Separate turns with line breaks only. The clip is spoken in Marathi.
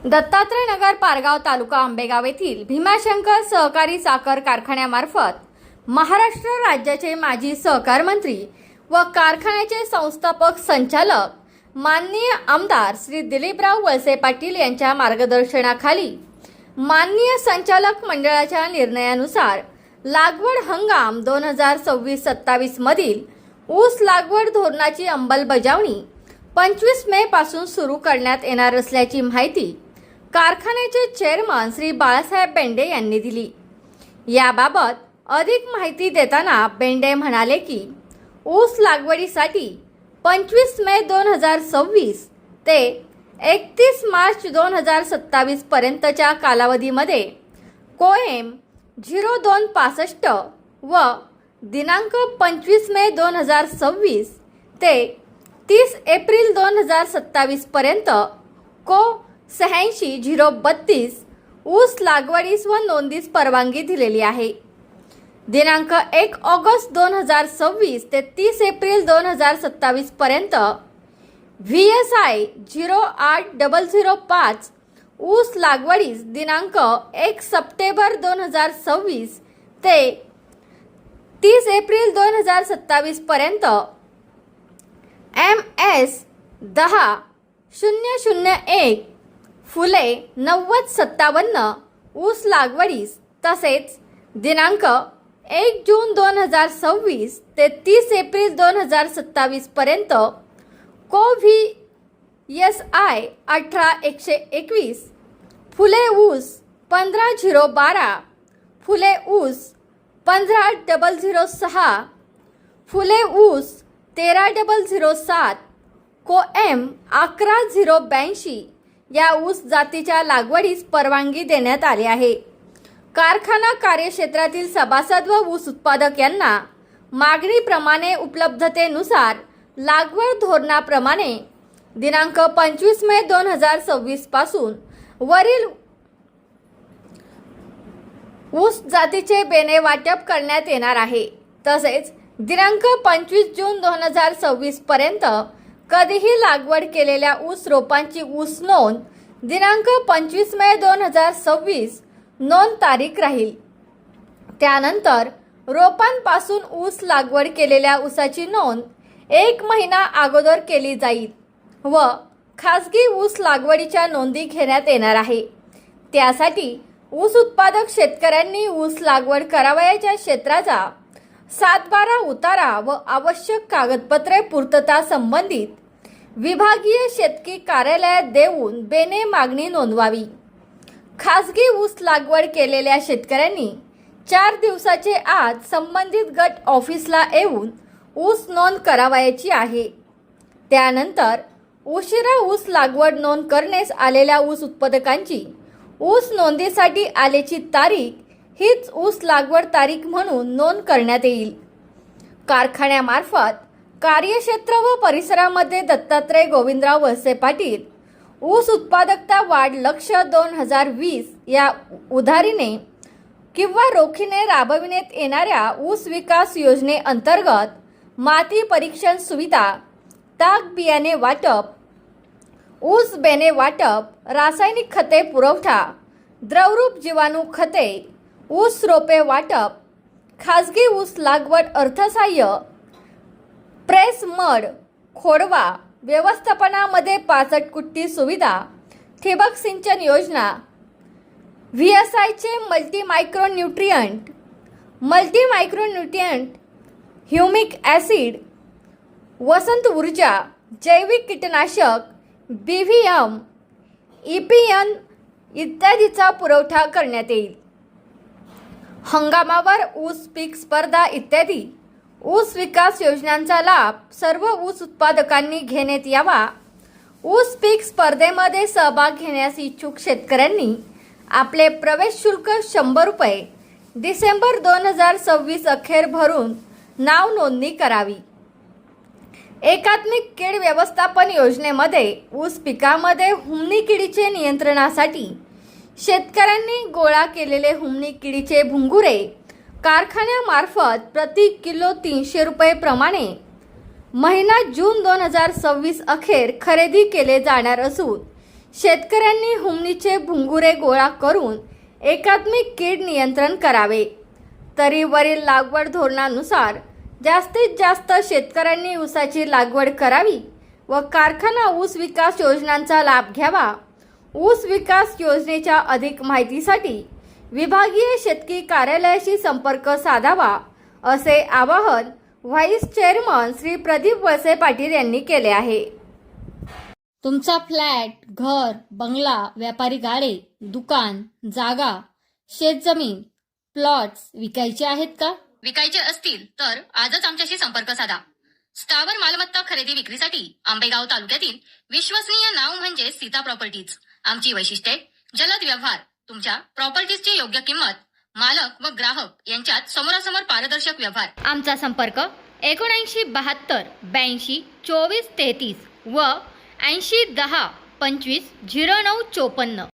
दत्तात्रय नगर पारगाव तालुका आंबेगाव येथील भीमाशंकर सहकारी साखर कारखान्यामार्फत महाराष्ट्र राज्याचे माजी सहकार मंत्री व कारखान्याचे संस्थापक संचालक माननीय आमदार श्री दिलीपराव वळसे पाटील यांच्या मार्गदर्शनाखाली माननीय संचालक मंडळाच्या निर्णयानुसार लागवड हंगाम 2026-27 मधील ऊस लागवड धोरणाची अंमलबजावणी 25 मे पासून सुरू करण्यात येणार असल्याची माहिती कारखान्याचे चेअरमन श्री बाळासाहेब बेंडे यांनी दिली। याबाबत अधिक माहिती देताना बेंडे म्हणाले की ऊस लागवडीसाठी 25 मे 2026 ते 31 मार्च 2027 पर्यंतच्या कालावधीमध्ये कोएम 0265 व दिनांक 25 मे 2026 ते 30 एप्रिल 2027 पर्यंत को 86-032 ऊस लागवडीस व नोंदीस परवानगी दिलेली आहे। दिनांक 1 ऑगस्ट 2026 ते 30 एप्रिल 2027 पर्यंत VSI 08005 ऊस लागवडीस दिनांक 1 सप्टेंबर 2026 ते 30 एप्रिल 2027 पर्यंत MS 10-001 फुले 9057 ऊस लागवडीस तसेच दिनांक 1 जून 2026 ते 30 एप्रिल 2027 पर्यंत VSI 18-121 फुले ऊस 15-012 फुले ऊस 15-006 फुले ऊस 13-007 कोएम 11-082 या ऊस जातीच्या लागवडीस परवानगी देण्यात आली आहे। कारखाना कार्यक्षेत्रातील सभासद व ऊस उत्पादक यांना मागणीप्रमाणे उपलब्धतेनुसार लागवड धोरणाप्रमाणे दिनांक 25 मे 2026 पासून वरील ऊस जातीचे बेने वाटप करण्यात येणार आहे। तसेच दिनांक 25 जून 2026 पर्यंत कधीही लागवड केलेल्या ऊस रोपांची ऊस नोंद दिनांक 25 मे 2026 नोंद तारीख राहील। त्यानंतर रोपांपासून ऊस लागवड केलेल्या ऊसाची नोंद 1 महिना अगोदर केली जाईल व खासगी ऊस लागवडीच्या नोंदी घेण्यात येणार आहे। त्यासाठी ऊस उत्पादक शेतकऱ्यांनी ऊस लागवड करावयाच्या क्षेत्राचा 7/12 उतारा व आवश्यक कागदपत्रे पूर्तता संबंधित विभागीय शेतकी कार्यालयात देऊन बेने मागणी नोंदवावी। खासगी ऊस लागवड केलेल्या शेतकऱ्यांनी 4 दिवसाचे आत संबंधित गट ऑफिसला येऊन ऊस नोंद करावयाची आहे। त्यानंतर उशिरा ऊस लागवड नोंद करण्यास आलेल्या ऊस उत्पादकांची ऊस नोंदीसाठी आलेची तारीख हीच ऊस लागवड तारीख म्हणून नोंद करण्यात येईल। कारखान्यामार्फत कार्यक्षेत्र व परिसरामध्ये दत्तात्रय गोविंदराव वळसे पाटील ऊस उत्पादकता वाढ लक्ष्य 2020 या उधारीने किंवा रोखीने राबविण्यात येणाऱ्या ऊस विकास योजनेअंतर्गत माती परीक्षण सुविधा, ताक बियाणे वाटप, ऊस बेने वाटप, रासायनिक खते पुरवठा, द्रवरूप जीवाणू खते, ऊस रोपे वाटप, खासगी ऊस लागवड अर्थसहाय्य, प्रेस मड, खोडवा व्यवस्थापनामध्ये 65 कुट्टी सुविधा, ठिबक सिंचन योजना, VSI चे मल्टी मायक्रोन्यूट्रिएंट, ह्युमिक ॲसिड, वसंत ऊर्जा, जैविक कीटनाशक, BVM, EPN इत्यादीचा पुरवठा करण्यात येईल। हंगामावर ऊस पीक स्पर्धा इत्यादी ऊस विकास योजनांचा लाभ सर्व ऊस उत्पादकांनी घेण्यात यावा। ऊस पीक स्पर्धेमध्ये सहभाग घेण्यास इच्छुक शेतकऱ्यांनी आपले प्रवेश शुल्क 100 रुपये डिसेंबर 2026 अखेर भरून नाव नोंदणी करावी। एकात्मिक कीड व्यवस्थापन योजनेमध्ये ऊस पिकामध्ये हुमणी किडीचे नियंत्रणासाठी शेतकऱ्यांनी गोळा केलेले हुमणी किडीचे भुंगुरे कारखान्यामार्फत प्रति किलो 300 रुपये प्रमाणे महिना जून 2026 अखेर खरेदी केले जाणार असून शेतकऱ्यांनी हुमणीचे भुंगुरे गोळा करून एकात्मिक कीड नियंत्रण करावे. तरी वरील लागवड धोरणानुसार जास्तीत जास्त शेतकऱ्यांनी ऊसाची लागवड करावी व कारखाना ऊस विकास योजनांचा लाभ घ्यावा. ऊस विकास योजनेच्या अधिक माहितीसाठी विभागीय शेतकी कार्यालयाशी संपर्क साधावा, असे आवाहन व्हाईस चेअरमन श्री प्रदीप वळसे पाटील यांनी केले आहे. तुमचा फ्लॅट, घर, बंगला, व्यापारी गाडे, दुकान, जागा, शेतजमीन, प्लॉट्स विकायचे आहेत का?
विकायचे असतील तर आजच आमच्याशी संपर्क साधा. स्थावर मालमत्ता खरेदी विक्रीसाठी आंबेगाव तालुक्यातील विश्वसनीय नाव म्हणजे सीता प्रॉपर्टीज. आमची वैशिष्ट्ये: जलद व्यवहार, तुमच्या प्रॉपर्टीजची योग्य किंमत, मालक व ग्राहक यांच्यात समोरासमोर पारदर्शक व्यवहार. आमचा संपर्क 7972 82 24 33 व 80 10 25 09 54.